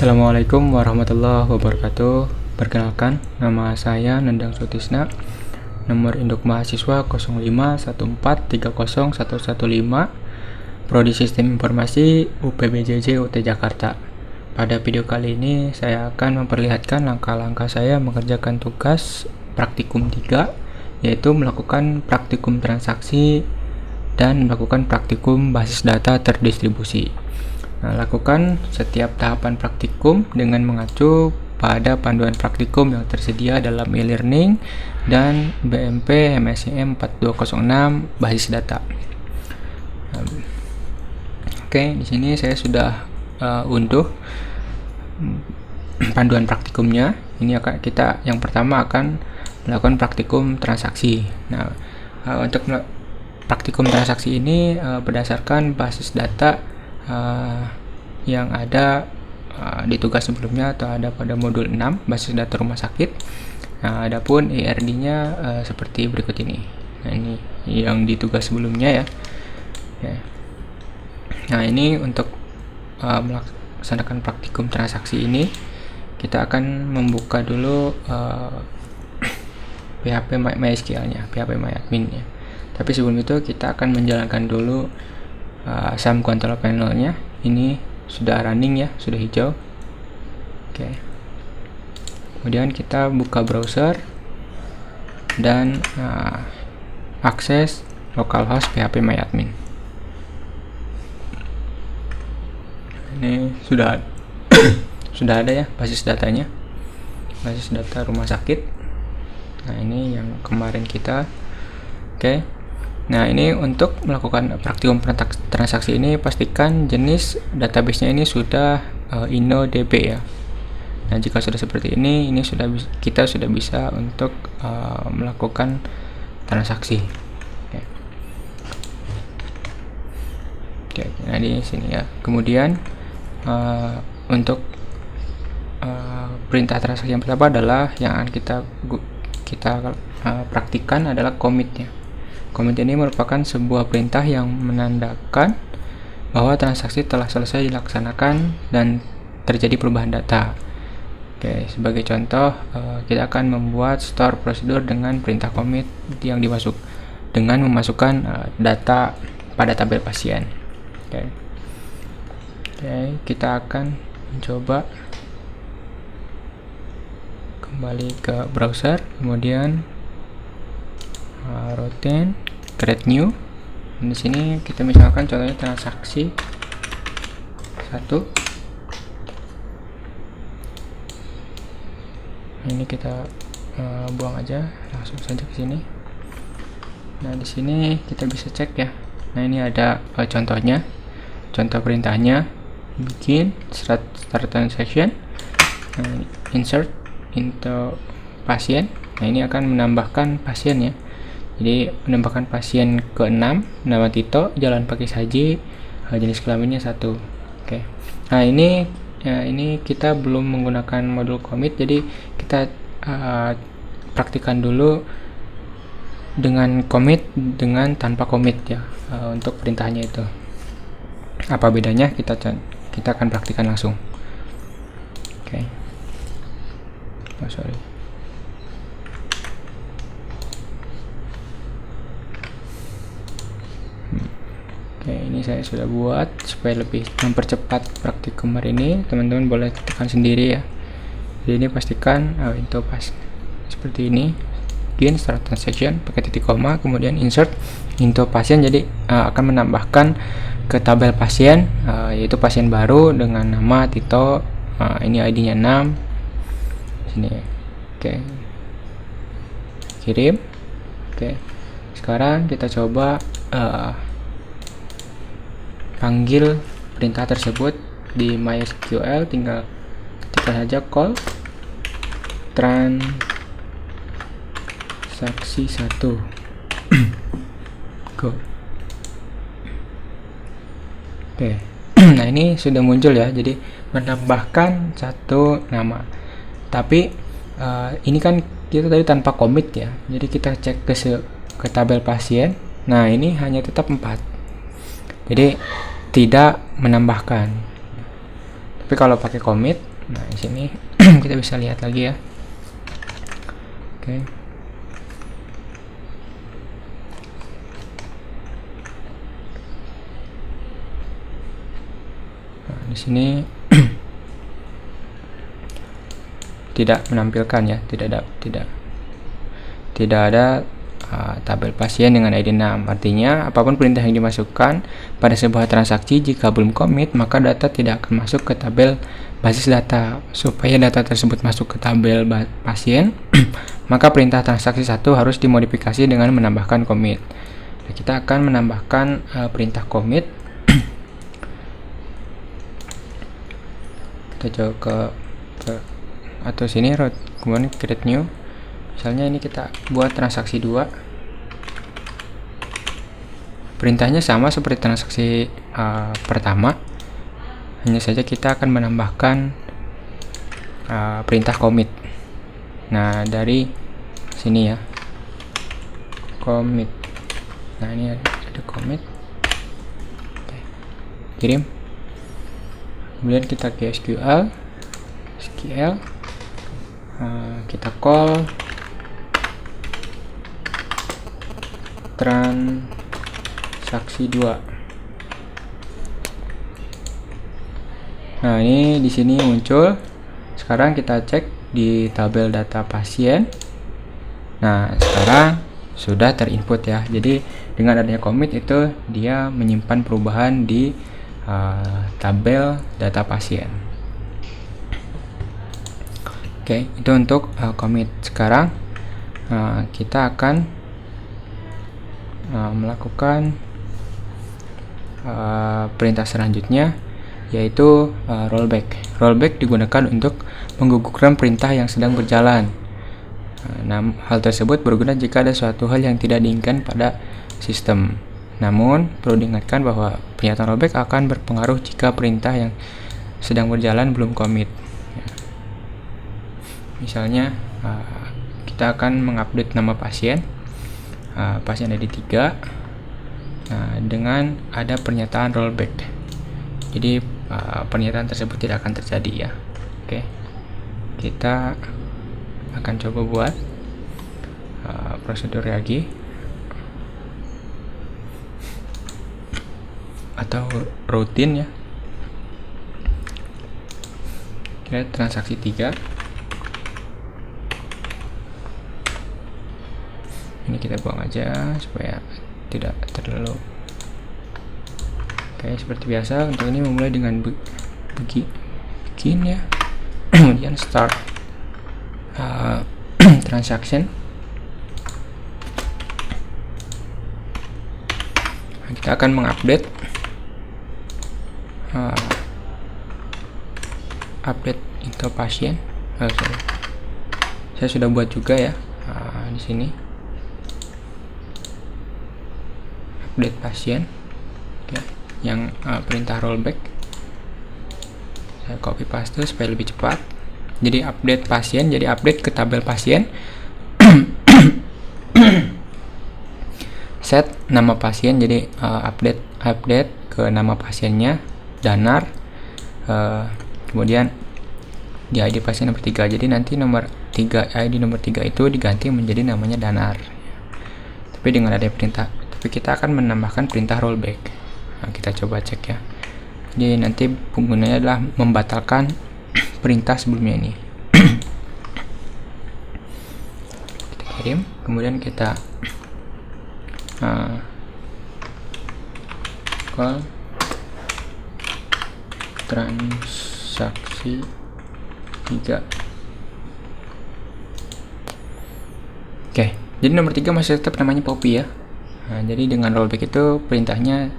Assalamualaikum warahmatullahi wabarakatuh. Perkenalkan, nama saya Nendang Sutisna. Nomor induk mahasiswa 0514301115. Prodi Sistem Informasi UPBJJ UT Jakarta. Pada video kali ini saya akan memperlihatkan langkah-langkah saya mengerjakan tugas praktikum 3, yaitu melakukan praktikum transaksi dan melakukan praktikum basis data terdistribusi. Nah, lakukan setiap tahapan praktikum dengan mengacu pada panduan praktikum yang tersedia dalam e-learning dan BMP MSIM 4206 basis data. Oke, di sini saya sudah unduh panduan praktikumnya. Ini kita yang pertama akan melakukan praktikum transaksi. Nah, untuk praktikum transaksi ini berdasarkan basis data yang ada di tugas sebelumnya atau ada pada modul 6 basis data rumah sakit. Nah, adapun ERD-nya seperti berikut ini. Nah, ini yang di tugas sebelumnya ya. Nah, ini untuk melaksanakan praktikum transaksi ini kita akan membuka dulu PHP MySQL-nya, PHP MyAdmin-nya. Tapi sebelum itu kita akan menjalankan dulu SAM control panel-nya. Ini sudah running ya, sudah hijau. Oke. Kemudian kita buka browser dan akses localhost PHP MyAdmin. Ini sudah sudah ada ya basis datanya, basis data rumah sakit. Nah, ini yang kemarin kita. Oke. Nah, ini untuk melakukan praktikum transaksi ini pastikan jenis database-nya ini sudah InnoDB ya. Nah, jika sudah seperti ini kita sudah bisa untuk melakukan transaksi. Oke, nah di sini ya. Kemudian untuk perintah transaksi yang pertama adalah yang akan kita praktikkan adalah commit-nya. Commit ini merupakan sebuah perintah yang menandakan bahwa transaksi telah selesai dilaksanakan dan terjadi perubahan data. Oke, sebagai contoh, kita akan membuat store prosedur dengan perintah commit yang dengan memasukkan data pada tabel pasien. Oke, kita akan mencoba kembali ke browser, kemudian routine, create new. Di sini kita misalkan contohnya transaksi 1. Ini kita buang aja, langsung saja ke sini. Nah, di sini kita bisa cek ya. Nah, ini ada contohnya, contoh perintahnya, bikin start transaction, insert into pasien. Nah, ini akan menambahkan pasien ya. Jadi menambahkan pasien ke-6, nama Tito, jalan pakai saji, jenis kelaminnya 1. Oke. Nah, ini kita belum menggunakan modul commit, jadi kita praktikan dulu dengan commit dengan tanpa commit ya, untuk perintahnya itu. Apa bedanya kita akan praktikan langsung. Oke. Sorry. Oke, ini saya sudah buat supaya lebih mempercepat praktikum hari ini. Teman-teman boleh tekan sendiri ya. Jadi ini pastikan itu pas seperti ini. Begin start transaction pakai titik koma, kemudian insert into pasien. Jadi akan menambahkan ke tabel pasien, yaitu pasien baru dengan nama Tito. Ini ID-nya 6. Sini. Oke. Kirim. Oke. Sekarang kita coba panggil perintah tersebut di MySQL, tinggal ketikkan saja call transaksi 1. Go. Oke. Nah, ini sudah muncul ya, jadi menambahkan satu nama. Tapi ini kan kita tadi tanpa commit ya, jadi kita cek ke tabel pasien. Nah, ini hanya tetap 4, jadi tidak menambahkan. Tapi kalau pakai commit, nah di sini kita bisa lihat lagi ya. Oke. Nah, di sini tidak menampilkan ya, tidak ada tabel pasien dengan ID 6. Artinya apapun perintah yang dimasukkan pada sebuah transaksi jika belum commit, maka data tidak akan masuk ke tabel basis data. Supaya data tersebut masuk ke tabel pasien, maka perintah transaksi 1 harus dimodifikasi dengan menambahkan commit. Nah, kita akan menambahkan perintah commit. Kita coba ke atau sini kemudian create new. Misalnya ini kita buat transaksi 2. Perintahnya sama seperti transaksi pertama, hanya saja kita akan menambahkan perintah commit. Nah, dari sini ya, commit. Nah, ini ada commit. Oke. Kirim. Kemudian kita ke SQL, kita call transaksi 2. Nah, ini di sini muncul. Sekarang kita cek di tabel data pasien. Nah, sekarang sudah terinput ya. Jadi dengan adanya commit itu dia menyimpan perubahan di tabel data pasien. Oke, itu untuk commit. Sekarang kita akan melakukan perintah selanjutnya, yaitu rollback. Rollback digunakan untuk menggugurkan perintah yang sedang berjalan. Nah, hal tersebut berguna jika ada suatu hal yang tidak diinginkan pada sistem. Namun, perlu diingatkan bahwa pernyataan rollback akan berpengaruh jika perintah yang sedang berjalan belum commit. Misalnya, kita akan mengupdate nama pasien, pasien ID 3, dengan ada pernyataan rollback. Jadi, pernyataan tersebut tidak akan terjadi ya. Oke, kita akan coba buat prosedur lagi atau rutin ya. Kita transaksi 3. Ini kita buang aja supaya tidak terlalu. Oke, seperti biasa untuk ini memulai dengan begin ya. Kemudian start transaction. Kita akan mengupdate update info pasien. Saya sudah buat juga ya di sini. Update pasien. Oke, yang perintah rollback. Saya copy paste supaya lebih cepat. Jadi update pasien, jadi update ke tabel pasien. Set nama pasien, jadi update ke nama pasiennya Danar. Kemudian di ID pasien nomor 3. Jadi nanti nomor 3, ID nomor 3 itu diganti menjadi namanya Danar. Tapi dengan ada perintah, tapi kita akan menambahkan perintah rollback. Nah, kita coba cek ya. Jadi nanti penggunanya adalah membatalkan perintah sebelumnya ini. Kita kirim, kemudian kita call transaksi 3. Oke, jadi nomor 3 masih tetap namanya Poppy ya. Nah, jadi dengan rollback itu perintahnya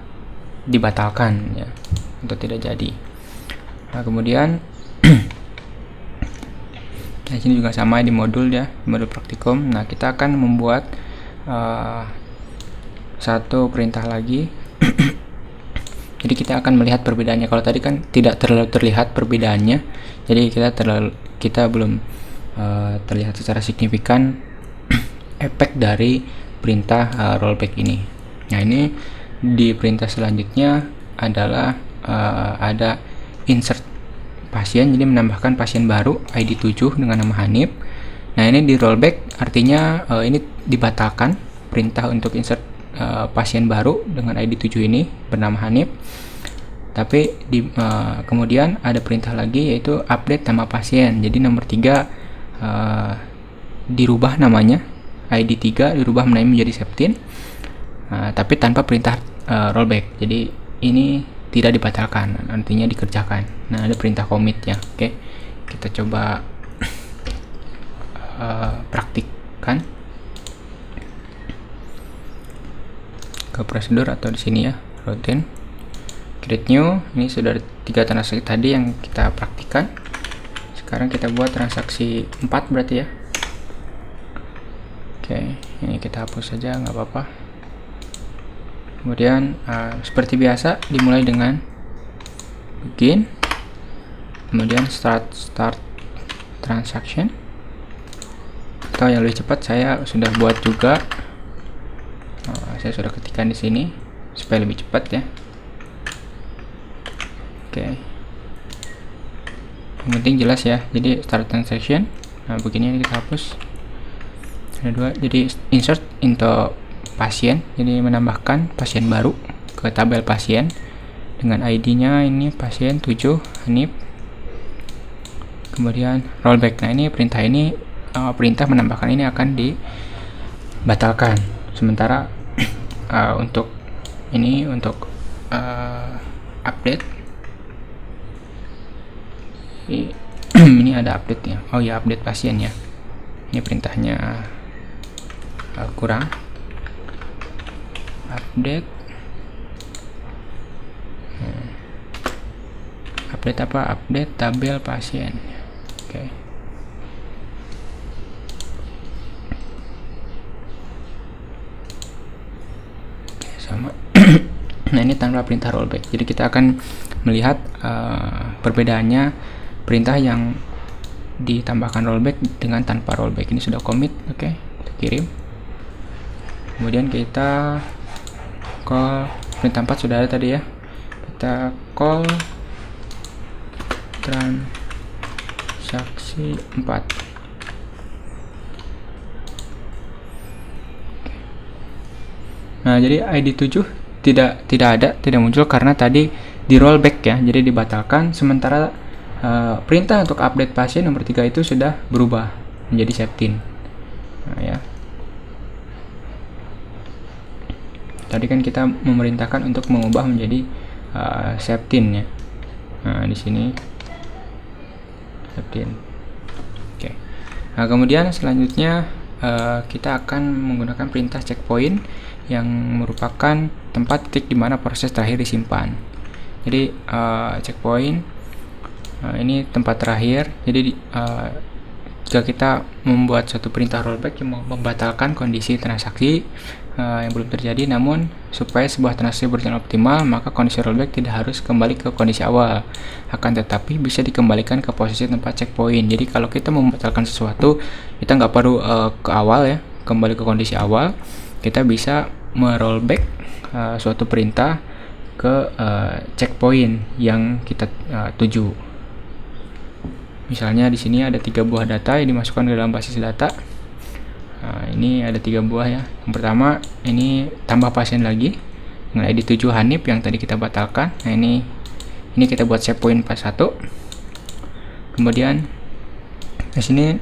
dibatalkan ya, untuk tidak jadi. Nah, kemudian di sini juga sama di modul ya, modul praktikum. Nah, kita akan membuat satu perintah lagi. Jadi kita akan melihat perbedaannya. Kalau tadi kan tidak terlalu terlihat perbedaannya, jadi kita belum terlihat secara signifikan efek dari perintah rollback ini. Nah, ini di perintah selanjutnya adalah ada insert pasien, jadi menambahkan pasien baru ID 7 dengan nama Hanif. Nah, ini di rollback artinya ini dibatalkan perintah untuk insert pasien baru dengan ID 7 ini bernama Hanif. Tapi kemudian ada perintah lagi, yaitu update nama pasien. Jadi nomor 3 dirubah namanya, ID 3 dirubah namanya menjadi Septin, tapi tanpa perintah rollback. Jadi ini tidak dibatalkan, artinya dikerjakan. Nah, ada perintah commit ya. Oke, kita coba praktikkan ke prosedur atau di sini ya, routine, create new. Ini sudah 3 transaksi tadi yang kita praktikkan. Sekarang kita buat transaksi 4 berarti ya. Oke, ini kita hapus saja, nggak apa-apa. Kemudian seperti biasa dimulai dengan begin, kemudian start transaction, atau yang lebih cepat saya sudah buat juga, saya sudah ketikkan di sini supaya lebih cepat ya. Oke, yang penting jelas ya. Jadi start transaction, nah begini kita hapus. Ada 2, jadi insert into pasien, jadi menambahkan pasien baru ke tabel pasien dengan ID-nya ini pasien 7 Hanif. Kemudian rollback. Nah, ini perintah menambahkan ini akan dibatalkan. Sementara untuk update ini ada update ya. Oh ya, update pasien ya. Ini perintahnya kurang. Update apa? Update tabel pasien. Oke. Sama. Nah, ini tanpa perintah rollback. Jadi kita akan melihat perbedaannya perintah yang ditambahkan rollback dengan tanpa rollback. Ini sudah commit. Oke, kita kirim. Kemudian kita call perintah 4 sudah ada tadi ya. Kita call transaksi 4. Nah, jadi ID 7 tidak muncul karena tadi di rollback ya. Jadi dibatalkan, sementara perintah untuk update pasien nomor 3 itu sudah berubah menjadi Septin. Nah, ya. Tadi kan kita memerintahkan untuk mengubah menjadi Septin ya. Nah, di sini Septin. Oke. Nah, kemudian selanjutnya kita akan menggunakan perintah checkpoint yang merupakan tempat titik di mana proses terakhir disimpan. Jadi checkpoint ini tempat terakhir. Jadi jika kita membuat suatu perintah rollback yang membatalkan kondisi transaksi yang belum terjadi, namun supaya sebuah transaksi berjalan optimal, maka kondisi rollback tidak harus kembali ke kondisi awal, akan tetapi bisa dikembalikan ke posisi tempat checkpoint. Jadi kalau kita membatalkan sesuatu, kita nggak perlu ke awal ya, kembali ke kondisi awal. Kita bisa merollback suatu perintah ke checkpoint yang kita tuju. Misalnya di sini ada 3 buah data yang dimasukkan ke dalam basis data. Nah, ini ada 3 buah ya. Yang pertama ini tambah pasien lagi dengan ID 7 Hanif yang tadi kita batalkan. Nah, ini kita buat save point pas 1. Kemudian di sini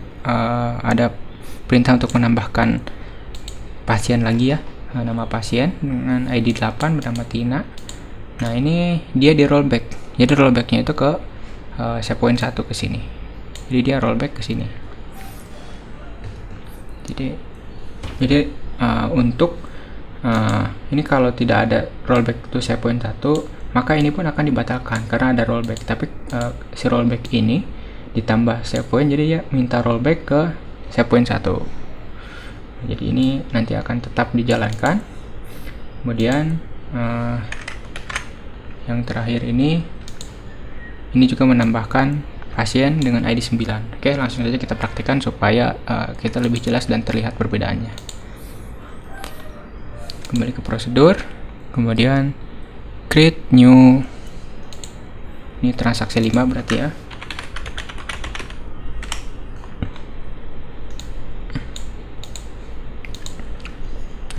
ada perintah untuk menambahkan pasien lagi ya. Nama pasien dengan ID 8 bernama Tina. Nah, ini dia di rollback. Jadi rollbacknya itu ke save point 1 ke sini. Jadi dia rollback ke sini. Jadi untuk ini kalau tidak ada rollback to save point 1, maka ini pun akan dibatalkan karena ada rollback. Tapi si rollback ini ditambah save point, jadi ya minta rollback ke save point 1. Jadi ini nanti akan tetap dijalankan. Kemudian yang terakhir ini juga menambahkan pasien dengan ID 9. Oke, langsung saja kita praktikkan supaya kita lebih jelas dan terlihat perbedaannya. Kembali ke prosedur, kemudian create new. Ini transaksi 5 berarti ya.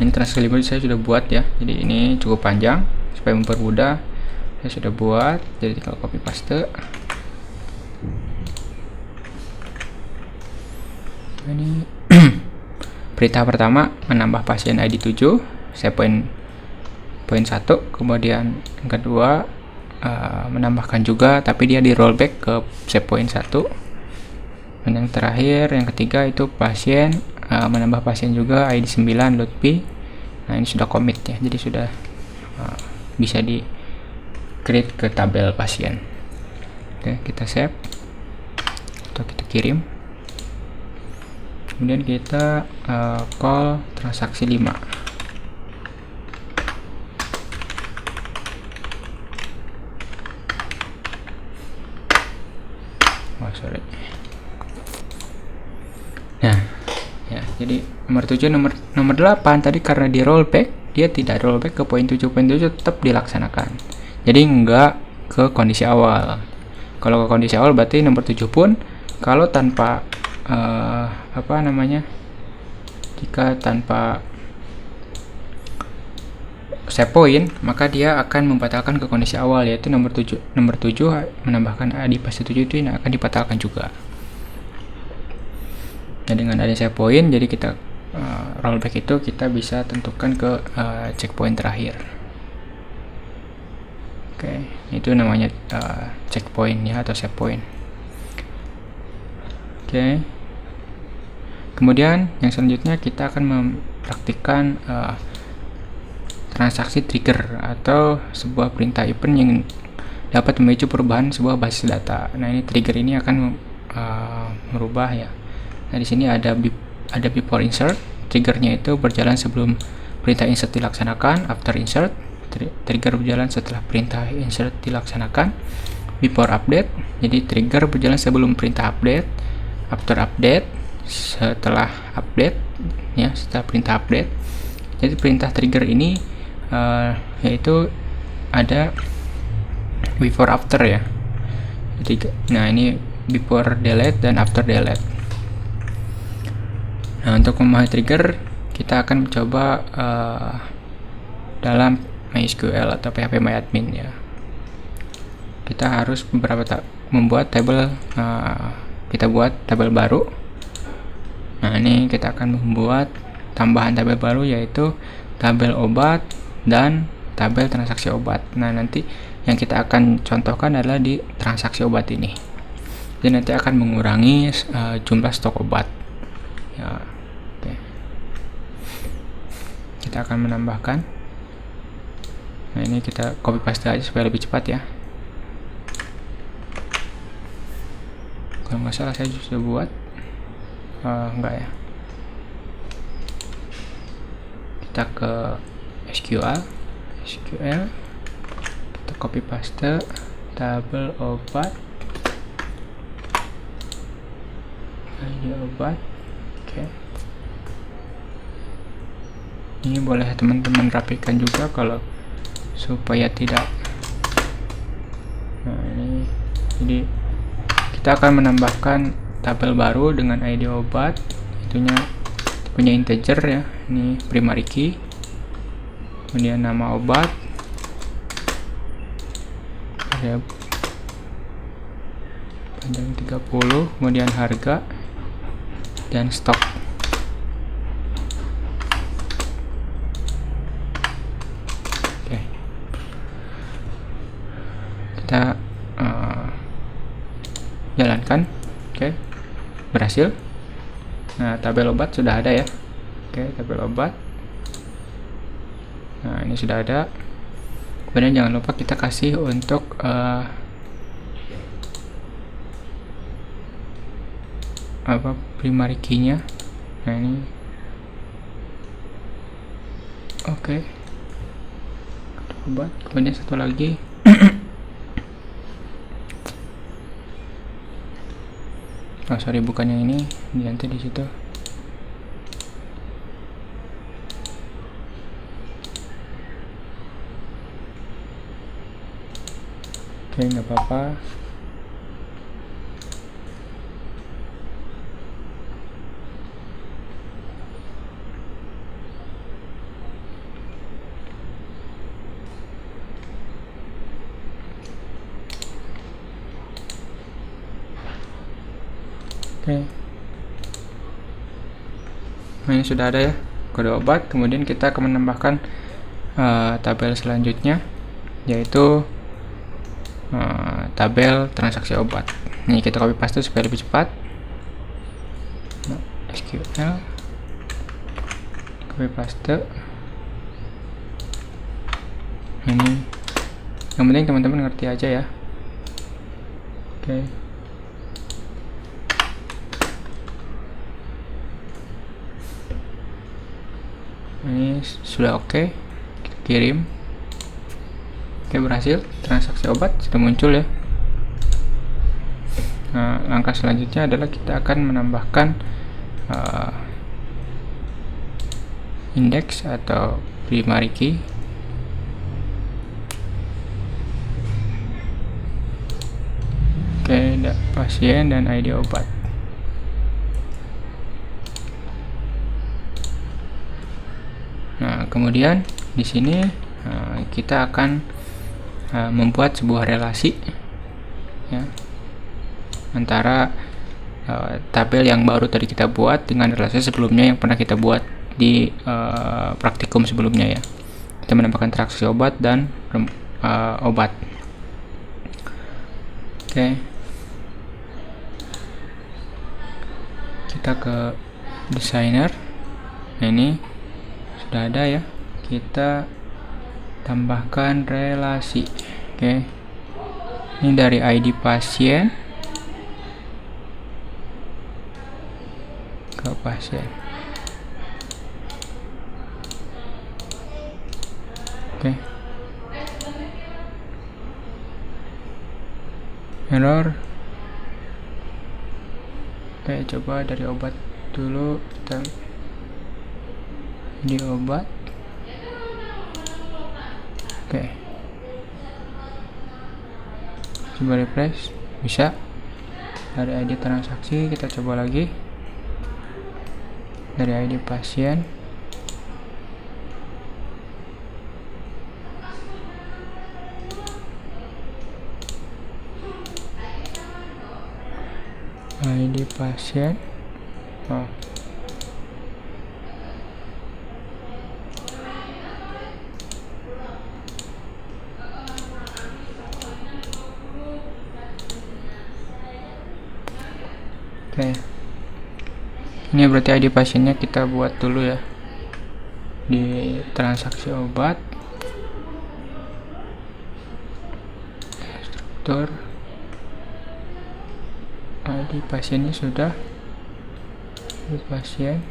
Ini transaksi limit saya sudah buat ya, jadi ini cukup panjang. Supaya mempermudah, saya sudah buat, jadi tinggal copy paste. Ini perintah pertama menambah pasien ID 7, saya poin 1. Kemudian yang kedua menambahkan juga, tapi dia di rollback ke set point 1. Dan yang terakhir, yang ketiga itu pasien menambah pasien juga ID 9 load P. Nah ini sudah commit ya, jadi sudah bisa di create ke tabel pasien. Oke, kita save atau kita kirim. Kemudian kita call transaksi 5. Sorry. Nah, ya, jadi nomor 7, nomor 8 tadi karena di rollback, dia tidak rollback ke poin 7.7, tetap dilaksanakan. Jadi enggak ke kondisi awal. Kalau ke kondisi awal berarti nomor 7 pun kalau tanpa jika tanpa set point, maka dia akan membatalkan ke kondisi awal, yaitu nomor 7 menambahkan ID pasti 7 itu akan dibatalkan juga. Nah, dengan adanya set point, jadi kita rollback itu kita bisa tentukan ke checkpoint terakhir. Oke, itu namanya checkpoint ya, atau set point. Oke. Kemudian yang selanjutnya kita akan mempraktikkan transaksi trigger atau sebuah perintah event yang dapat memicu perubahan sebuah basis data. Nah, ini trigger ini akan merubah ya. Nah, di sini ada before insert. Triggernya itu berjalan sebelum perintah insert dilaksanakan. After insert, trigger berjalan setelah perintah insert dilaksanakan. Before update, jadi trigger berjalan sebelum perintah update. After update, setelah update ya, setelah perintah update. Jadi perintah trigger ini yaitu ada before after ya. Nah, ini before delete dan after delete. Nah, untuk memahami trigger kita akan mencoba dalam MySQL atau PHPMyAdmin ya. Kita harus membuat tabel, kita buat tabel baru. Nah, ini kita akan membuat tambahan tabel baru, yaitu tabel obat dan tabel transaksi obat. Nah, nanti yang kita akan contohkan adalah di transaksi obat ini. Jadi nanti akan mengurangi jumlah stok obat. Ya, oke. Kita akan menambahkan. Nah, ini kita copy paste aja supaya lebih cepat ya. Kalau nggak salah saya sudah buat. Enggak ya. Kita ke SQL, kita copy paste tabel obat, ID obat. Oke. Ini boleh teman-teman rapikan juga kalau supaya tidak. Nah, ini jadi kita akan menambahkan tabel baru dengan ID obat, itunya punya integer ya, ini primary key, kemudian nama obat, ada panjang 30, kemudian harga dan stok. Oke, kita jalankan. Oke, berhasil. Nah, tabel obat sudah ada ya. Oke, tabel obat. Nah, ini sudah ada. Kemudian jangan lupa kita kasih untuk primary key-nya. Nah, ini. Oke. Obat. Kemudian satu lagi. Oh, sorry, bukan yang ini, nanti di situ. Oke, nggak apa-apa. Oke. Nah, ini sudah ada ya kode obat. Kemudian kita akan menambahkan tabel selanjutnya, yaitu tabel transaksi obat. Ini kita copy paste supaya lebih cepat. SQL copy paste. Ini yang penting teman-teman ngerti aja ya. Oke. Ini sudah oke. Kita kirim. Oke, berhasil. Transaksi obat sudah muncul ya. Nah, langkah selanjutnya adalah kita akan menambahkan indeks atau primary key. Oke, pasien dan ID obat. Nah, kemudian di sini kita akan membuat sebuah relasi ya, antara tabel yang baru tadi kita buat dengan relasi sebelumnya yang pernah kita buat di praktikum sebelumnya ya. Kita menambahkan transaksi obat dan obat. Oke. Kita ke designer. Nah, ini sudah ada ya. Kita tambahkan relasi. Oke. Ini dari ID pasien ke pasien. Oke. Error. Oke, coba dari obat dulu. Kita di obat. Oke. Coba refresh. Bisa. Dari ID transaksi kita coba lagi. Dari ID pasien. ID pasien. Oh. Oke. Ini berarti ID pasiennya kita buat dulu ya. Di transaksi obat. Struktur. ID pasiennya sudah. ID pasien.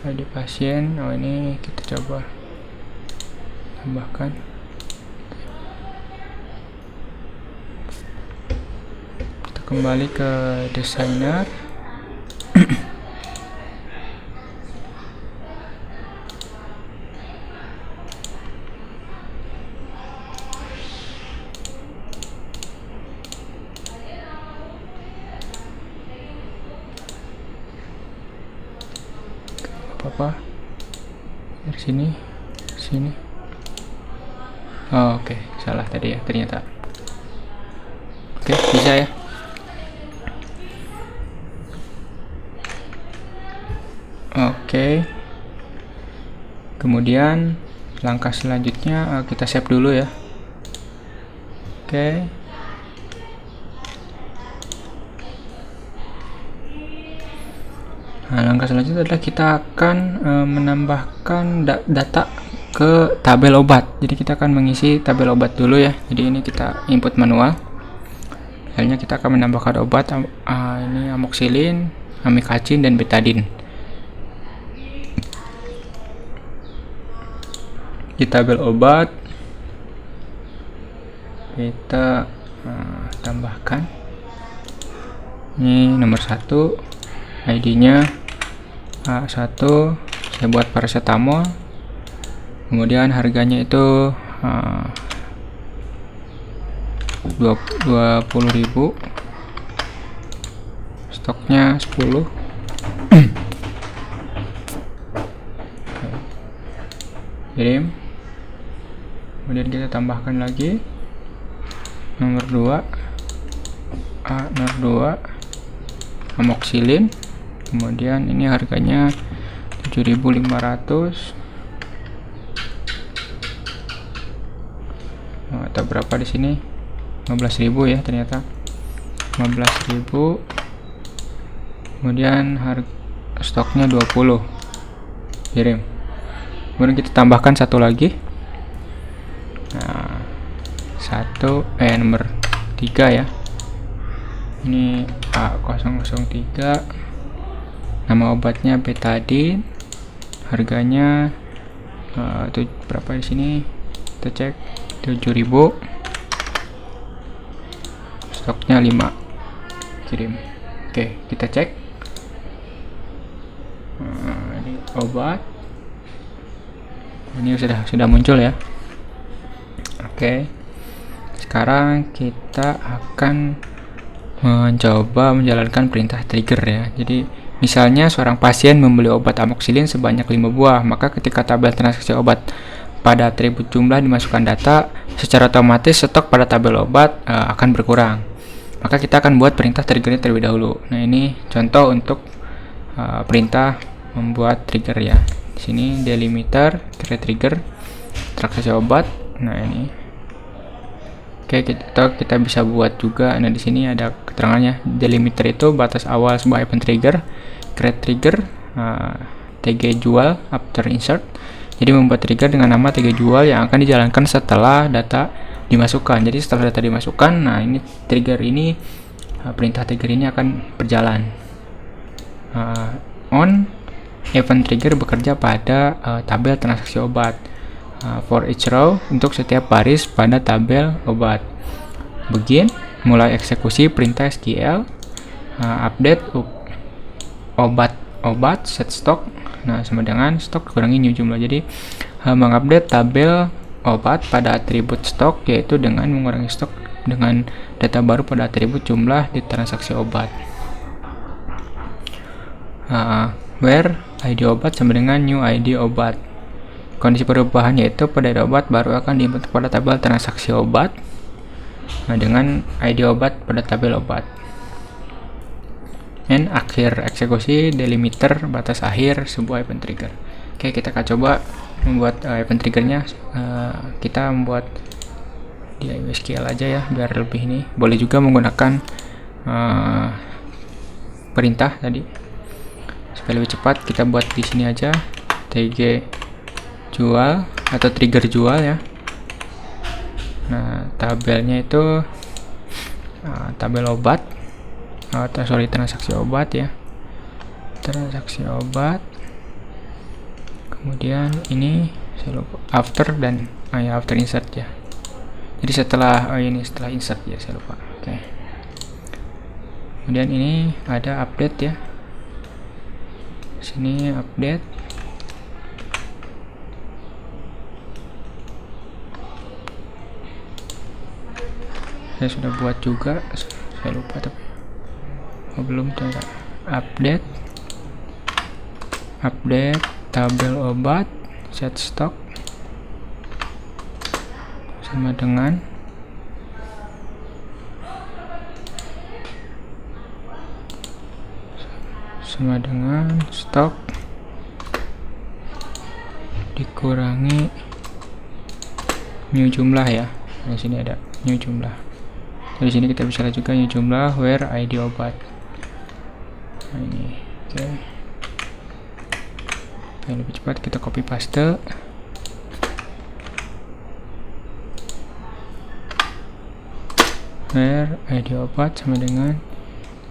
ID pasien. Oh, ini kita coba tambahkan. Kita kembali ke designer. Apa dari sini oh, oke. Salah tadi ya ternyata. Oke, bisa ya. Oke, kemudian langkah selanjutnya kita save dulu ya. Oke. Nah, langkah selanjutnya adalah kita akan menambahkan data ke tabel obat. Jadi kita akan mengisi tabel obat dulu ya. Jadi ini kita input manual. Akhirnya kita akan menambahkan obat ini amoxicillin, amikacin, dan betadine. Di tabel obat kita tambahkan ini nomor 1, ID-nya A1, saya buat paracetamol, kemudian harganya itu 20.000, stoknya 10. Kirim, kemudian kita tambahkan lagi nomor 2 A02 amoxicillin. Kemudian ini harganya 7.500 atau berapa di sini, 15.000 ya ternyata, 15.000. Kemudian harga stoknya 20, kirim. Kemudian kita tambahkan satu lagi, nah nomor 3 ya, ini A003, nama obatnya betadine, harganya berapa di sini, kita cek 7.000, stoknya 5, kirim. Oke, kita cek. Ini obat, ini sudah muncul ya. Oke, sekarang kita akan mencoba menjalankan perintah trigger ya. Jadi misalnya seorang pasien membeli obat amoxicillin sebanyak 5 buah, maka ketika tabel transaksi obat pada atribut jumlah dimasukkan data, secara otomatis stok pada tabel obat akan berkurang. Maka kita akan buat perintah triggernya terlebih dahulu. Nah, ini contoh untuk perintah membuat trigger ya. Di sini delimiter, create trigger, transaksi obat. Nah, ini. Oke, kita bisa buat juga. Nah, di sini ada keterangannya. Delimiter itu batas awal sebuah event trigger. Create trigger, tg jual after insert. Jadi membuat trigger dengan nama tg jual yang akan dijalankan setelah data dimasukkan. Jadi setelah data dimasukkan, nah ini trigger ini, perintah trigger ini akan berjalan. On event trigger bekerja pada tabel transaksi obat. For each row, untuk setiap baris pada tabel obat. Begin, mulai eksekusi perintah SQL. Update obat set stock. Nah, sama dengan stok kurangi new jumlah. Jadi mengupdate tabel obat pada atribut stok, yaitu dengan mengurangi stok dengan data baru pada atribut jumlah di transaksi obat. Where ID obat sama dengan new ID obat. Kondisi perubahan yaitu pada ID obat baru akan diinput pada tabel transaksi obat dengan ID obat pada tabel obat. And akhir eksekusi delimiter batas akhir sebuah event trigger. Oke, kita akan coba membuat event triggernya. Kita membuat di SQL aja ya, biar lebih ini. Boleh juga menggunakan perintah tadi supaya lebih cepat. Kita buat di sini aja tg jual atau trigger jual ya. Nah, tabelnya itu tabel obat, transaksi obat ya, transaksi obat. Kemudian ini saya lupa, after dan after insert ya. Jadi setelah setelah insert ya, saya lupa. Oke. Kemudian ini ada update ya. Sini update. Saya sudah buat juga, saya lupa tapi belum ternyata. Update tabel obat set stock sama dengan stok dikurangi new jumlah ya. Di sini ada new jumlah. Di sini kita bisa lihat juga new jumlah where ID obat. Nah, ini oke. Yang lebih cepat kita copy paste. Where ID obat sama dengan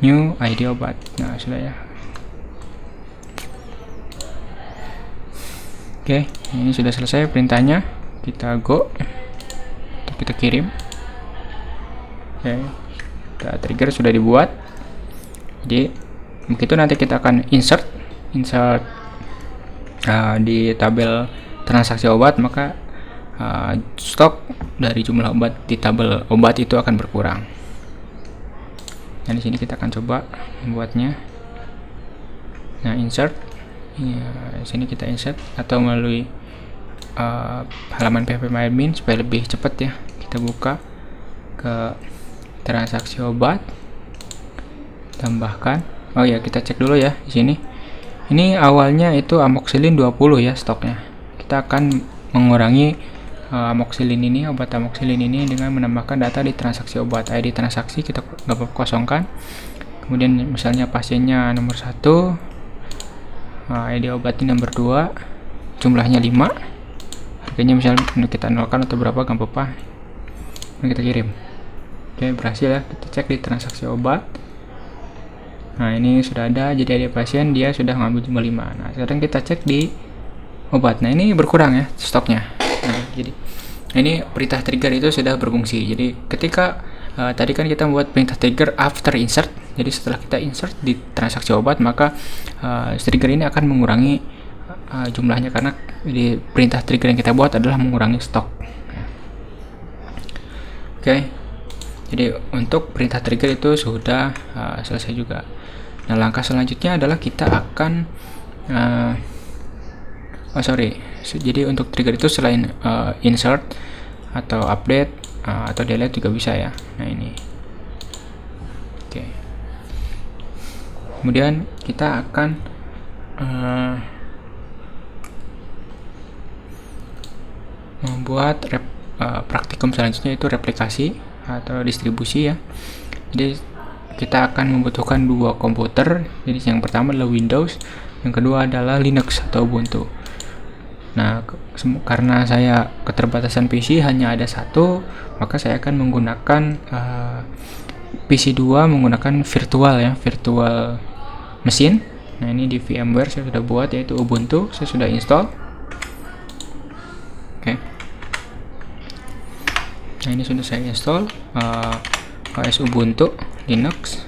new ID obat. Nah, sudah ya. Oke, ini sudah selesai perintahnya. Kita go. Kita kirim. Oke, trigger sudah dibuat. Jadi begitu nanti kita akan insert di tabel transaksi obat, maka stok dari jumlah obat di tabel obat itu akan berkurang. Nah, di sini kita akan coba membuatnya. Nah, insert. Ya, di sini kita insert atau melalui halaman PHP admin supaya lebih cepat ya. Kita buka ke transaksi obat, tambahkan. Oh ya, kita cek dulu ya di sini. Ini awalnya itu amoxicillin 20 ya stoknya. Kita akan mengurangi amoxicillin ini, obat amoxicillin ini dengan menambahkan data di transaksi obat. ID transaksi kita kosongkan. Kemudian misalnya pasiennya nomor 1, ID obatnya nomor 2, jumlahnya 5, harganya misalnya kita nolkan atau berapa, gak apa-apa. Ini kita kirim. Oke, berhasil ya. Kita cek di transaksi obat. Nah, ini sudah ada, jadi ada pasien dia sudah ngambil jumlah 5. Nah, sekarang kita cek di obat. Nah, ini berkurang ya stoknya. Nah, jadi ini perintah trigger itu sudah berfungsi. Jadi ketika tadi kan kita membuat perintah trigger after insert. Jadi setelah kita insert di transaksi obat, maka trigger ini akan mengurangi jumlahnya, karena di perintah trigger yang kita buat adalah mengurangi stok. Oke. Jadi untuk perintah trigger itu sudah selesai juga. Nah, langkah selanjutnya adalah kita akan jadi untuk trigger itu selain insert atau update atau delete juga bisa ya. Nah, ini. Oke. Kemudian kita akan membuat praktikum selanjutnya, itu replikasi atau distribusi ya. Jadi kita akan membutuhkan 2 komputer. Jadi yang pertama adalah Windows, yang kedua adalah Linux atau Ubuntu. Nah, karena saya keterbatasan PC hanya ada 1, maka saya akan menggunakan PC 2 menggunakan virtual mesin. Nah, ini di VMware saya sudah buat, yaitu Ubuntu, saya sudah install. Oke. Nah, ini sudah saya install OS Ubuntu Linux.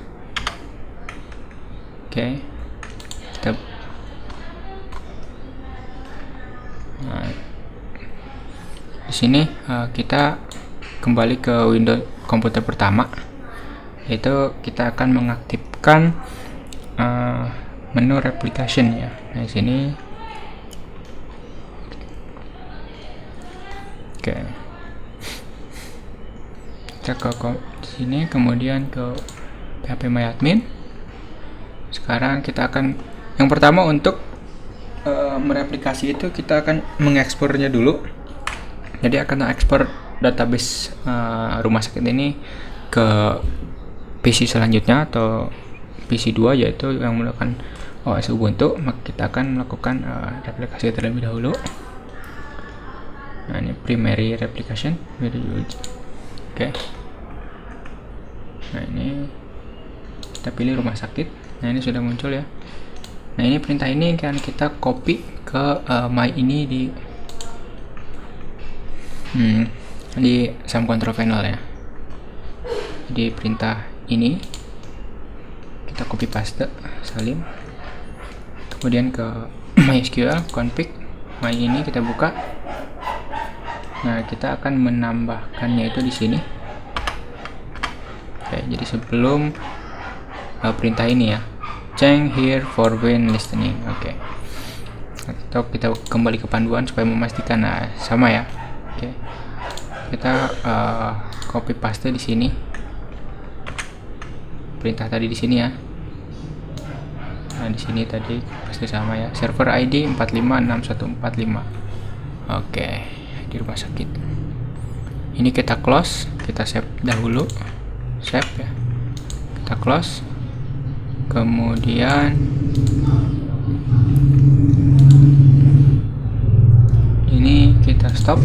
Oke. Nah, di sini kita kembali ke Windows komputer pertama, yaitu kita akan mengaktifkan menu replication ya. Nah, di sini oke. Kita ke sini, kemudian ke phpMyAdmin. Sekarang kita akan yang pertama untuk mereplikasi itu kita akan mengekspornya dulu. Jadi akan ekspor database rumah sakit ini ke PC selanjutnya atau PC 2, yaitu yang menggunakan OS Ubuntu. Maka kita akan melakukan replikasi terlebih dahulu. Nah, ini primary replication. Oke. Nah, ini kita pilih rumah sakit. Nah, ini sudah muncul ya. Nah, ini perintah ini kan kita copy ke my ini di SAM control panel ya. Jadi perintah ini kita copy paste salin, kemudian ke MySQL config my ini kita buka. Nah, kita akan menambahkannya itu di sini. Oke, jadi sebelum perintah ini ya, change here for when listening. Oke. Atau kita kembali ke panduan supaya memastikan. Nah, sama ya. Oke. Kita copy paste di sini. Perintah tadi di sini ya. Nah, di sini tadi pasti sama ya. Server ID 456145. Oke, di rumah sakit. Ini kita close, kita save dahulu. Save ya. Kita close. Kemudian ini kita stop,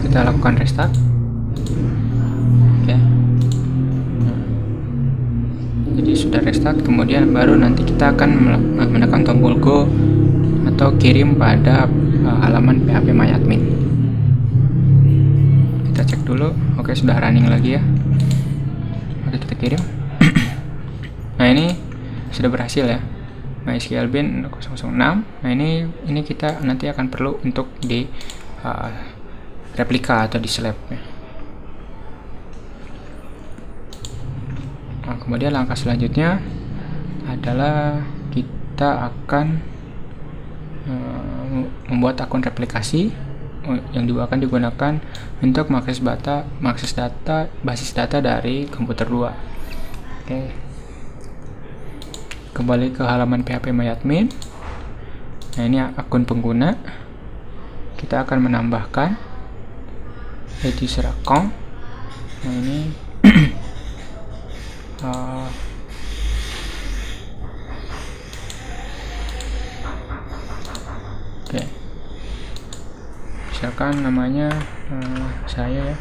kita lakukan restart. Oke. Jadi sudah restart, kemudian baru nanti kita akan menekan tombol go atau kirim pada halaman phpMyAdmin. Kita cek dulu. Oke, sudah running lagi ya. Oke, kita kirim. Nah, ini sudah berhasil ya. MySQL bin 006. Nah, ini kita nanti akan perlu untuk di replika atau di slab ya. Nah, kemudian langkah selanjutnya adalah kita akan membuat akun replikasi yang juga akan digunakan untuk mengakses basis data dari komputer 2. Oke. Kembali ke halaman phpMyAdmin. Nah, ini akun pengguna. Kita akan menambahkan user account. Nah, ini oke. Misalkan namanya saya ya.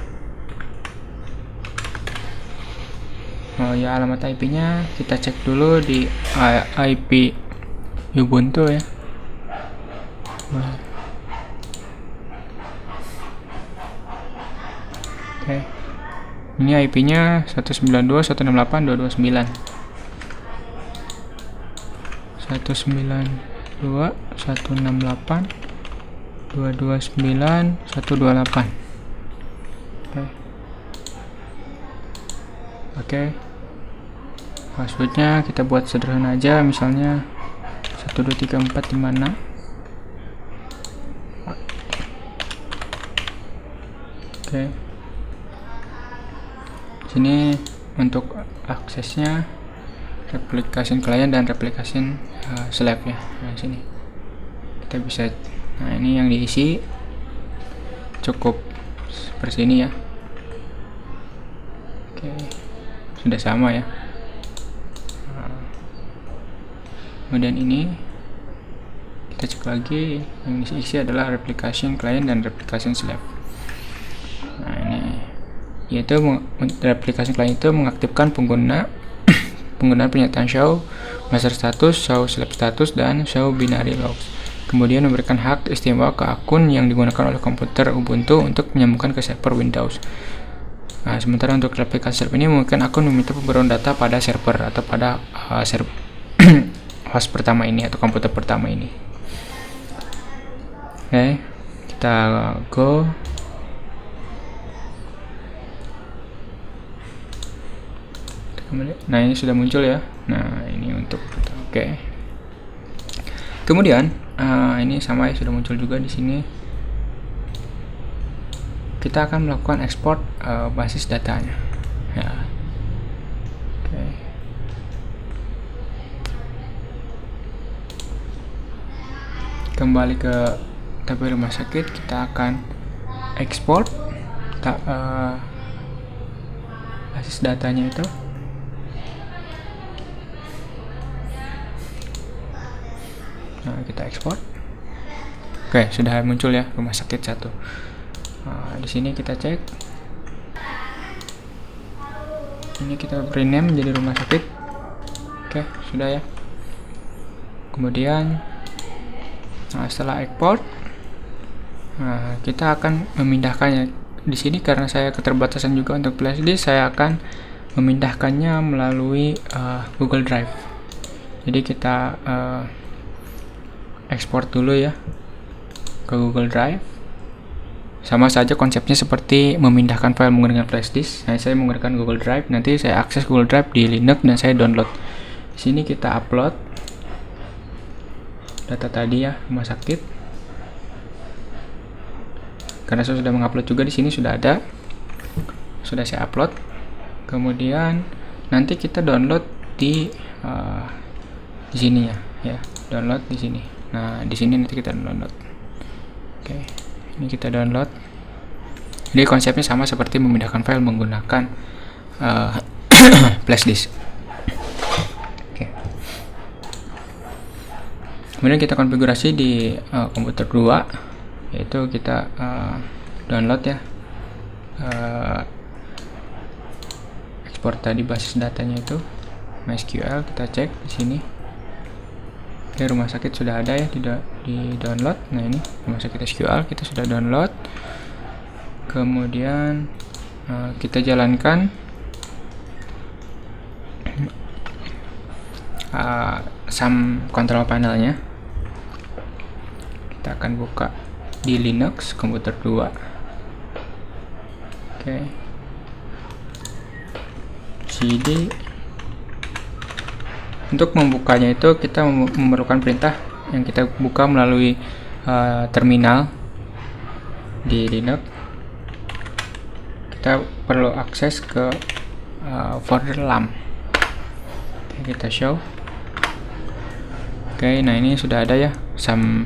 Ya, alamat IP-nya kita cek dulu di IP Ubuntu ya. Oke. Ini IP-nya 192.168.229. 192.168.229.128. Oke. Passwordnya kita buat sederhana aja, misalnya 123456. Oke. Sini untuk aksesnya replication client dan replication slave ya. Nah, sini kita bisa, nah ini yang diisi cukup seperti ini ya. Oke, sudah sama ya. Kemudian ini kita cek lagi, yang diisi adalah replication client dan replication slave. Nah, ini yaitu replication client itu mengaktifkan penggunaan pernyataan show master status, show slave status, dan show binary logs. Kemudian memberikan hak istimewa ke akun yang digunakan oleh komputer Ubuntu untuk menyambungkan ke server Windows. Nah, sementara untuk replikasi server ini mungkin akun meminta pembaruan data pada server atau pada host pertama ini atau komputer pertama ini. Oke, kita go. Nah, ini sudah muncul ya. Nah, ini untuk oke. Kemudian ini sama ya, sudah muncul juga di sini. Kita akan melakukan ekspor basis datanya. Ya. Oke. Kembali ke tabel rumah sakit, kita akan ekspor basis datanya itu. Nah, kita ekspor. Oke, sudah muncul ya rumah sakit 1. Nah, di sini kita cek. Ini kita rename menjadi rumah sakit. Oke, sudah ya. Kemudian setelah ekspor, kita akan memindahkannya. Di sini karena saya keterbatasan juga untuk flash disk, saya akan memindahkannya melalui Google Drive. Jadi kita ekspor dulu ya ke Google Drive. Sama saja konsepnya seperti memindahkan file menggunakan flash disk. Nah, saya menggunakan Google Drive. Nanti saya akses Google Drive di Linux dan saya download. Di sini kita upload data tadi ya, rumah sakit. Karena saya sudah mengupload juga, di sini sudah ada. Sudah saya upload. Kemudian nanti kita download di sini ya, download di sini. Nah, di sini nanti kita download. Oke, ini kita download. Jadi konsepnya sama seperti memindahkan file menggunakan flash disk. Oke. Kemudian kita konfigurasi di komputer 2, yaitu kita download ya ekspor tadi basis datanya itu MySQL. Kita cek di sini. Oke, rumah sakit sudah ada ya di download. Nah, ini rumah sakit SQL kita sudah download. Kemudian kita jalankan SAM control panelnya. Kita akan buka di Linux komputer 2. Oke. CD. Untuk membukanya itu kita memerlukan perintah yang kita buka melalui terminal di Linux, kita perlu akses ke folder lam. Kita show. Oke, nah ini sudah ada ya SAM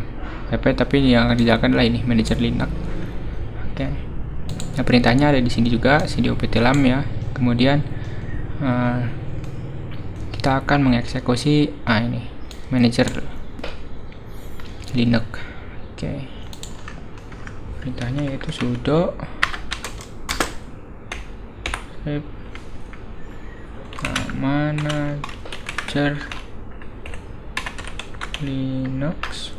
PP, tapi yang dijalankan adalah ini manajer Linux. Oke, nah perintahnya ada di sini juga, cd opt lam ya. Kemudian kita akan mengeksekusi ini manajer Linux. Oke, perintahnya yaitu sudo manager Linux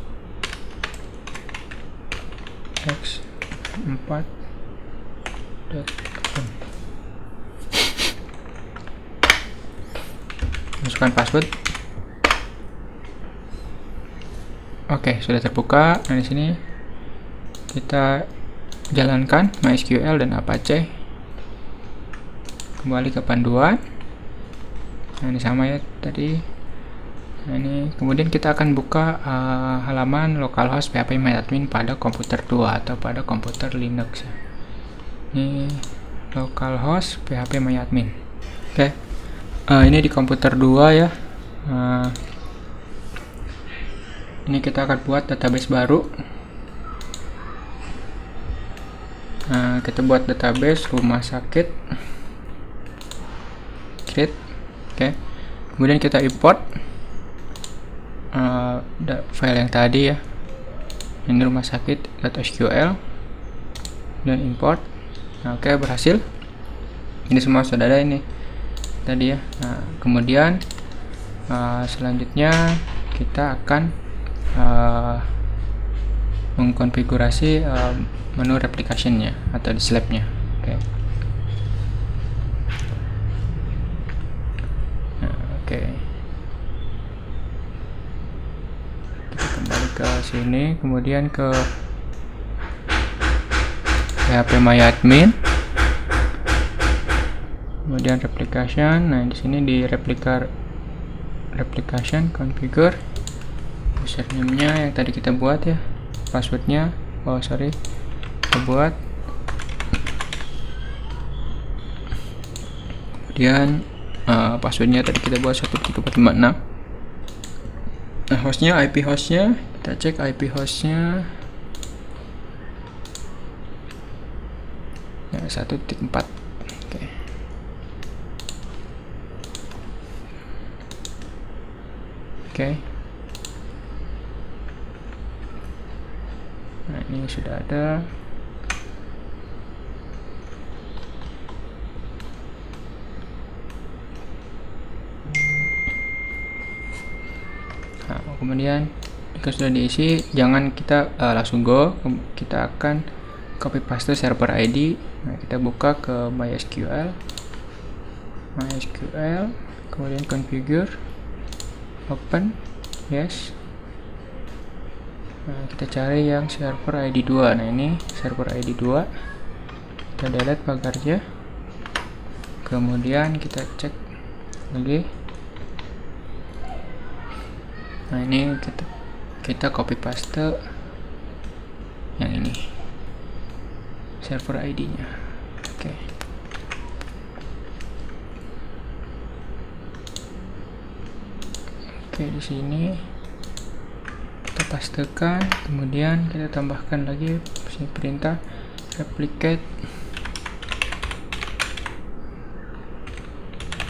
x4.com. Masukkan password. Oke, sudah terbuka. Nah, di sini kita jalankan MySQL dan Apache. Kembali ke panduan. Nah, ini sama ya tadi. Nah, ini kemudian kita akan buka halaman localhost phpMyAdmin pada komputer 2 atau pada komputer Linux. Ini localhost phpMyAdmin. Oke, ini di komputer 2 ya. Ini kita akan buat database baru. Kita buat database rumah sakit. Create. Oke, kemudian kita import file yang tadi ya, ini rumah sakit.sql dan import. Nah, oke, berhasil. Ini semua sudah ada ini tadi ya. Nah, kemudian selanjutnya kita akan mengkonfigurasi menu replication-nya atau di slab-nya. Oke. Nah, oke. Kembali ke sini, kemudian ke phpMyAdmin, kemudian replication. Nah, di sini di replication configure username-nya yang tadi kita buat ya, passwordnya kita buat, kemudian passwordnya tadi kita buat 1.3.456. Nah, hostnya, IP hostnya, kita cek IP hostnya ya 1.4. Oke. Nah, ini sudah ada. Nah, kemudian jika sudah diisi, jangan kita langsung go, kita akan copy paste server ID. Nah, kita buka ke MySQL, kemudian configure, open, yes. Nah, kita cari yang server ID 2. Nah, ini server ID 2, kita delete pagarnya, kemudian kita cek lagi. Nah, ini kita copy paste yang ini server ID-nya. Oke. Oke, di sini kita pastekan, kemudian kita tambahkan lagi perintah replicate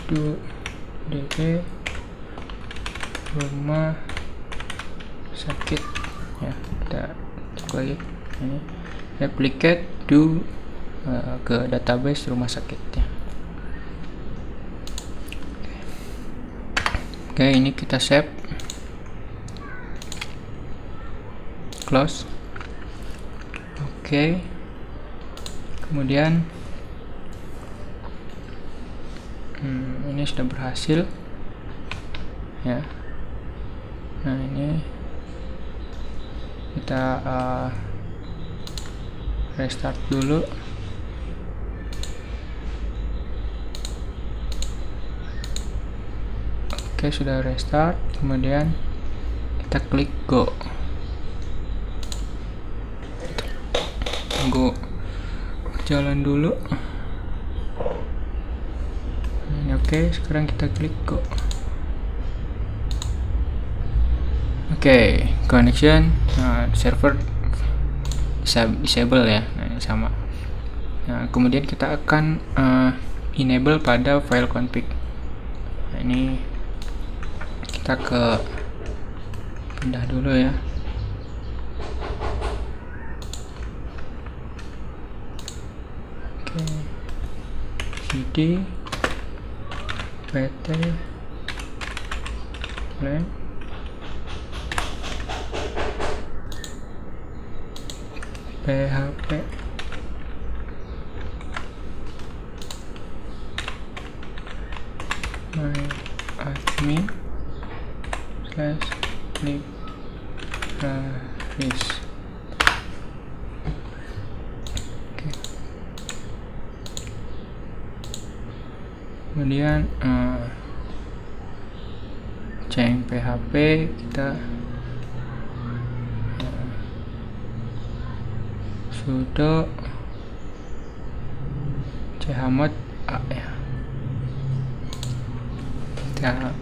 to db rumah sakit ya. Kita cek lagi ini replicate to ke database rumah sakit ya. Oke, ini kita save, close. Oke, kemudian ini sudah berhasil ya. Nah, ini kita restart dulu. Oke, sudah restart, kemudian kita klik go. tunggu jalan dulu. Ini oke, sekarang kita klik go. Oke, connection server disable ya. Nah, ini sama. Nah, kemudian kita akan enable pada file config. Nah, ini kita pindah dulu ya. Oke, cd pt plan php my admin / libraries. Oke. Kemudian change php kita sudo chmod a ya. Nah,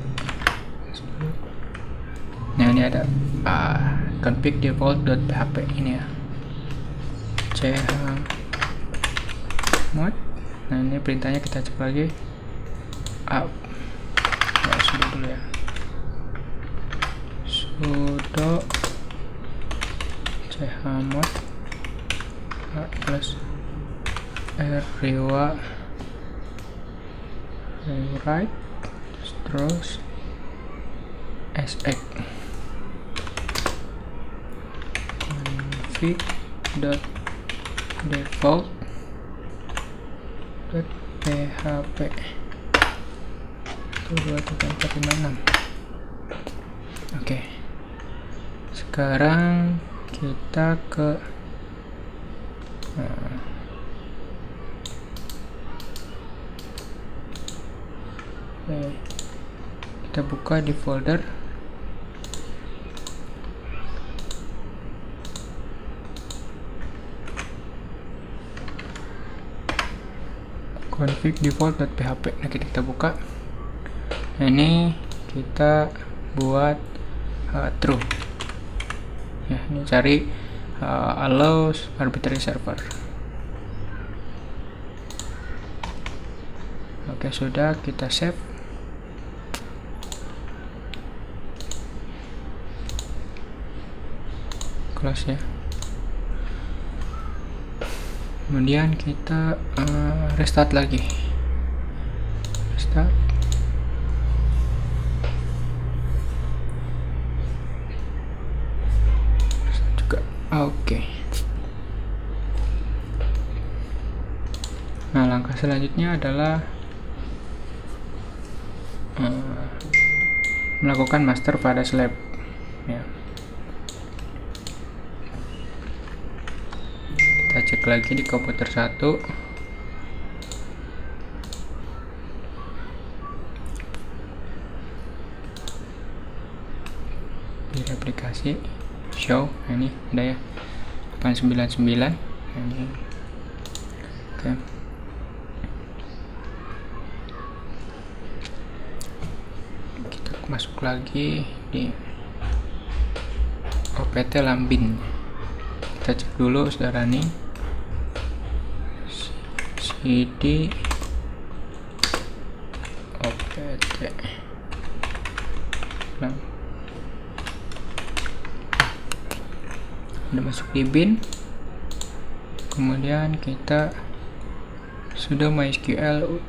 ini ada config default.php ini ya, chmod. Nah, ini perintahnya kita cek lagi up ya, sudo dulu ya, sudo chmod plus rewrite terus sx config.default.php 23456. Oke, sekarang kita ke kita buka di folder config default.php. Nah, kita buka. Nah, ini kita buat true ya. Ini cari allows arbitrary server. Oke, sudah, kita save. Close ya. Kemudian kita restart lagi. Restart. Restart juga. Oke. Nah, langkah selanjutnya adalah melakukan master pada slab ya. Kita cek lagi di komputer 1. Di aplikasi show. Nah, ini ada ya 899. Nah, ini oke. Kita masuk lagi di opt lambin. Kita cek dulu sudah running. cd opt udah masuk di bin. Kemudian kita sudo mysql root.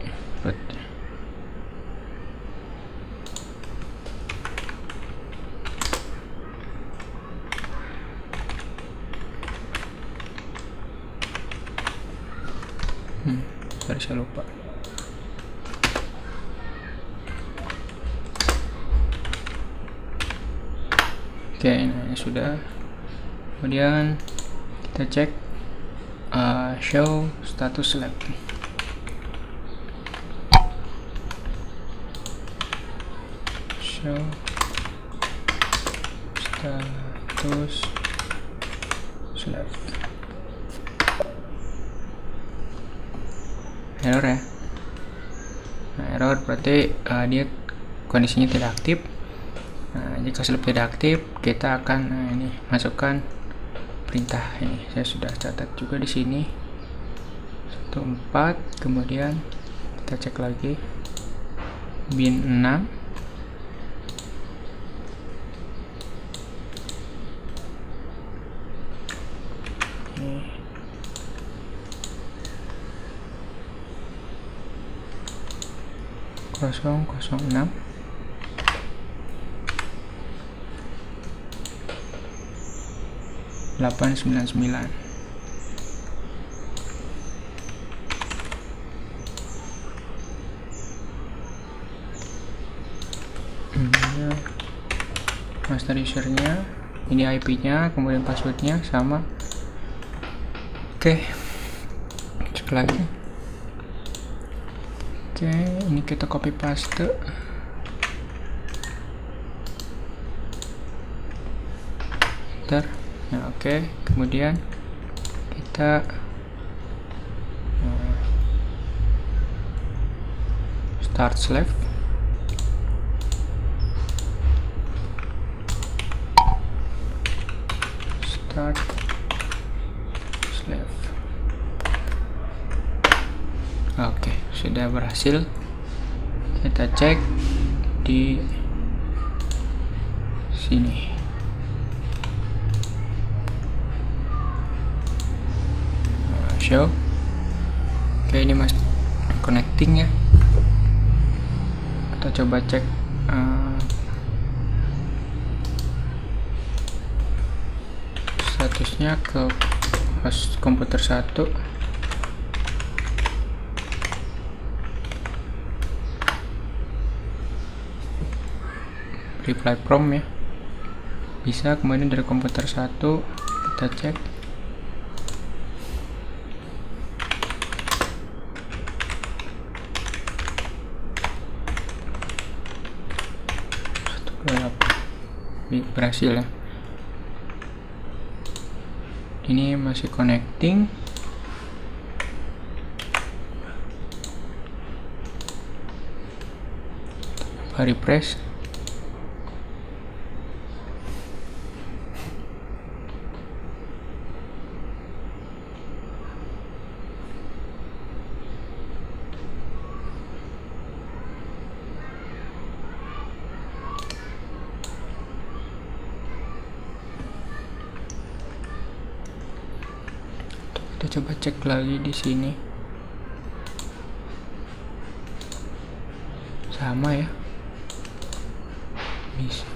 Sorry, saya lupa. Oke, nah ini sudah. Kemudian kita cek show status lab. Show status lab. error ya. Nah, error berarti dia kondisinya tidak aktif. Nah, jika sudah tidak aktif, kita akan ini masukkan perintah. Ini saya sudah catat juga di sini 14. Kemudian kita cek lagi bin 6. Ini 006 899. Master usernya, ini IP-nya, kemudian passwordnya sama. Oke, cek lagi. Oke, ini kita copy paste. Enter. Nah, oke, kemudian kita start slave. Start slave. Oke, sudah berhasil. Kita cek di sini. Show. Oke, ini mas connecting ya. Kita coba cek statusnya ke host komputer 1. Reply from ya, bisa. Kemudian dari komputer 1 kita cek. Berhasil ya. Ini masih connecting. Refresh. Kita coba cek lagi di sini. Sama ya. Bisa.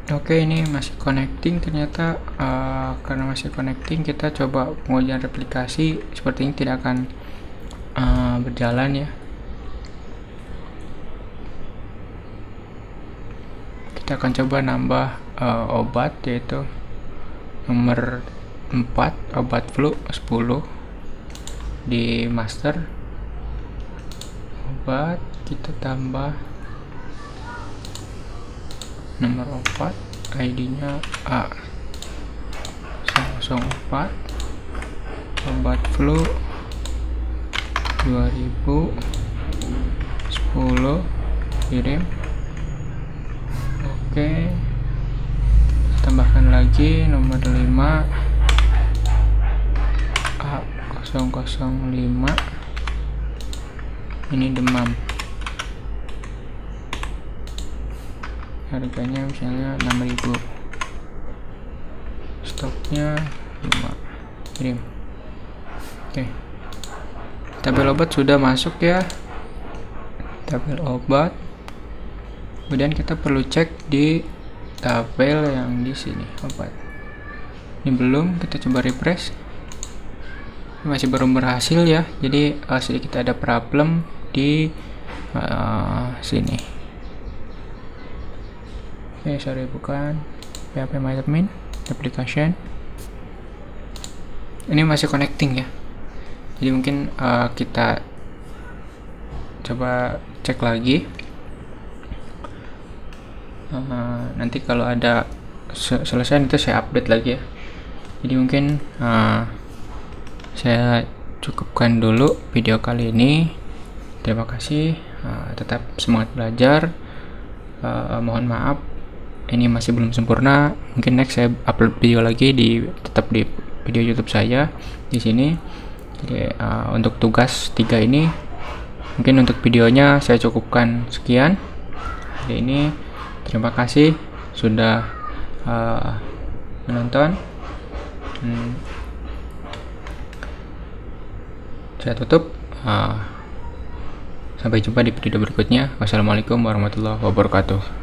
Oke, ini masih connecting ternyata. Karena masih connecting, kita coba pengujian replikasi. Sepertinya tidak akan berjalan ya. Kita akan coba nambah obat, yaitu nomor 4, obat flu 10 di master. Obat kita tambah nomor obat, ID-nya A004, obat flu 2010, kirim. Oke, tambahkan lagi nomor 5, A005, ini demam. Harganya misalnya 6.000, stoknya 5, kirim. Oke, tabel obat sudah masuk ya, tabel obat. Kemudian kita perlu cek di tabel yang di sini, obat. Ini belum, kita coba refresh. Ini masih belum berhasil ya, jadi sedikit ada problem di sini. Oke, sorry, bukan PHP MyAdmin application. Ini masih connecting ya, jadi mungkin kita coba cek lagi. Nanti kalau ada selesai itu saya update lagi ya. Jadi mungkin saya cukupkan dulu video kali ini. Terima kasih, tetap semangat belajar. Mohon maaf ini masih belum sempurna, mungkin next saya upload video lagi tetap di video YouTube saya di sini. Jadi untuk tugas 3 ini mungkin untuk videonya saya cukupkan sekian hari ini. Terima kasih sudah menonton. Saya tutup. Sampai jumpa di video berikutnya. Wassalamualaikum warahmatullahi wabarakatuh.